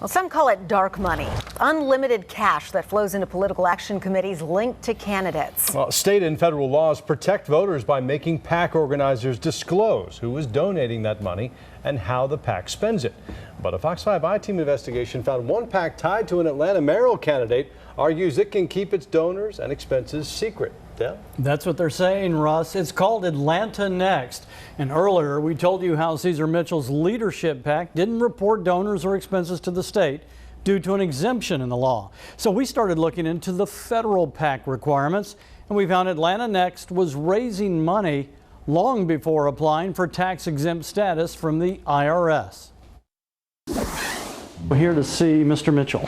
Well, some call it dark money, unlimited cash that flows into political action committees linked to candidates. Well, state and federal laws protect voters by making PAC organizers disclose who is donating that money and how the PAC spends it. But a Fox 5 I-Team investigation found one PAC tied to an Atlanta mayoral candidate argues it can keep its donors and expenses secret. Yeah. That's what they're saying, Russ. It's called AtlantaNEXT. And earlier, we told you how Ceasar Mitchell's leadership PAC didn't report donors or expenses to the state due to an exemption in the law. So we started looking into the federal PAC requirements, and we found AtlantaNEXT was raising money long before applying for tax-exempt status from the IRS. We're here to see Mr. Mitchell.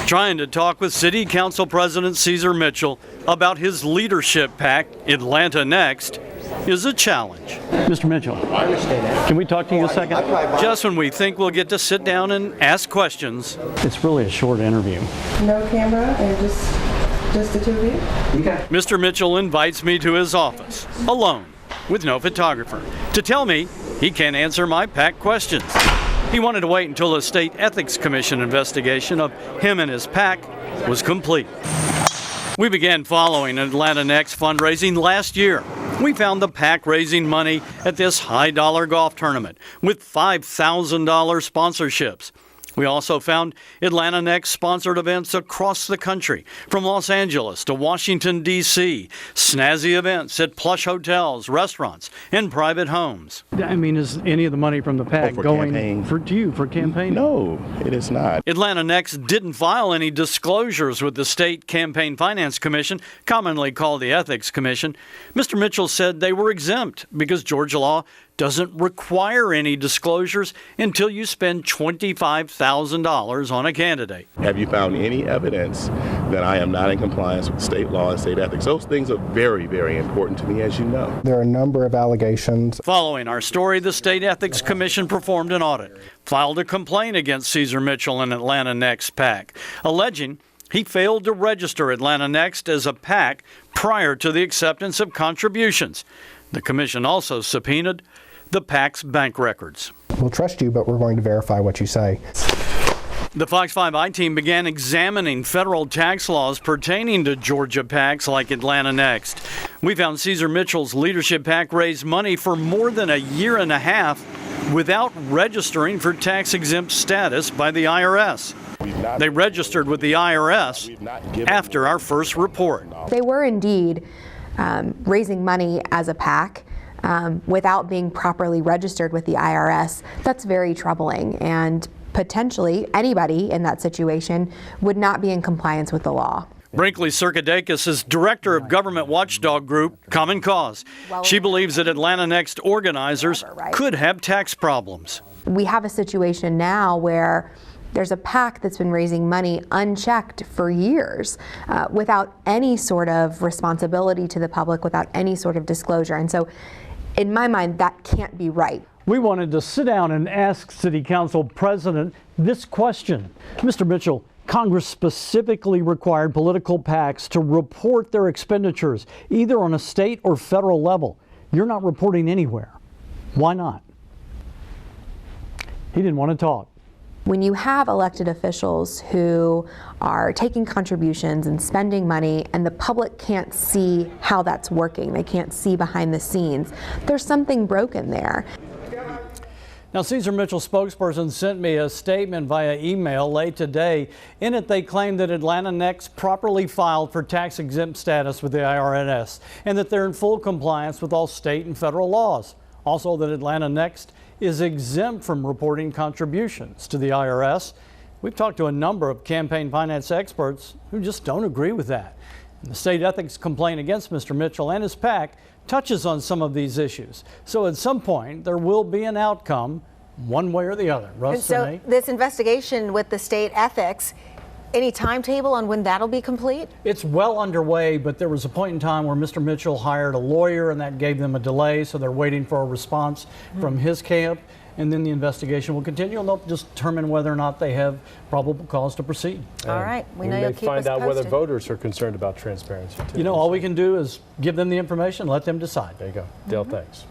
Trying to talk with City Council President Ceasar Mitchell about his leadership PAC, AtlantaNEXT, is a challenge. Mr. Mitchell, I understand that. Can we talk to you a second? Just when we think we'll get to sit down and ask questions. It's really a short interview. No camera and just the two of you? Okay. Mr. Mitchell invites me to his office, alone, with no photographer, to tell me he can't answer my PAC questions. He wanted to wait until the State Ethics Commission investigation of him and his PAC was complete. We began following AtlantaNEXT fundraising last year. We found the PAC raising money at this high-dollar golf tournament with $5,000 sponsorships. We also found AtlantaNEXT sponsored events across the country, from Los Angeles to Washington, D.C., snazzy events at plush hotels, restaurants, and private homes. I mean, is any of the money from the PAC going to you for campaigning? No, it is not. AtlantaNEXT didn't file any disclosures with the State Campaign Finance Commission, commonly called the Ethics Commission. Mr. Mitchell said they were exempt because Georgia law doesn't require any disclosures until you spend $25,000 on a candidate. Have you found any evidence that I am not in compliance with state law and state ethics? Those things are very, very important to me, as you know. There are a number of allegations. Following our story, the State Ethics Commission performed an audit, filed a complaint against Ceasar Mitchell and AtlantaNEXT PAC, alleging he failed to register AtlantaNEXT as a PAC prior to the acceptance of contributions. The commission also subpoenaed the PAC's bank records. We'll trust you, but we're going to verify what you say. The Fox 5 I-Team began examining federal tax laws pertaining to Georgia PACs like AtlantaNEXT. We found Ceasar Mitchell's leadership PAC raised money for more than a year and a half without registering for tax-exempt status by the IRS. They registered with the IRS after our first report. They were indeed raising money as a PAC without being properly registered with the IRS. That's very troubling, and potentially anybody in that situation would not be in compliance with the law. Brinkley Serkedakis is director of government watchdog group Common Cause. She believes that AtlantaNEXT organizers could have tax problems. We have a situation now where there's a PAC that's been raising money unchecked for years without any sort of responsibility to the public, without any sort of disclosure. And so, in my mind, that can't be right. We wanted to sit down and ask City Council President this question. Mr. Mitchell, Congress specifically required political PACs to report their expenditures, either on a state or federal level. You're not reporting anywhere. Why not? He didn't want to talk. When you have elected officials who are taking contributions and spending money and the public can't see how that's working, they can't see behind the scenes, there's something broken there. Now, Ceasar Mitchell's spokesperson sent me a statement via email late today. In it, they claim that AtlantaNEXT properly filed for tax-exempt status with the IRS and that they're in full compliance with all state and federal laws. Also, that AtlantaNEXT is exempt from reporting contributions to the IRS. We've talked to a number of campaign finance experts who just don't agree with that. And the state ethics complaint against Mr. Mitchell and his PAC touches on some of these issues. So at some point, there will be an outcome one way or the other. Russ, and so this investigation with the state ethics, any timetable on when that'll be complete? It's well underway, but there was a point in time where Mr. Mitchell hired a lawyer and that gave them a delay, so they're waiting for a response from his camp, and then the investigation will continue and they'll just determine whether or not they have probable cause to proceed. All right, we know you'll keep us posted. We may find out whether voters are concerned about transparency too. You know, all we can do is give them the information, let them decide. There you go. Dale, thanks.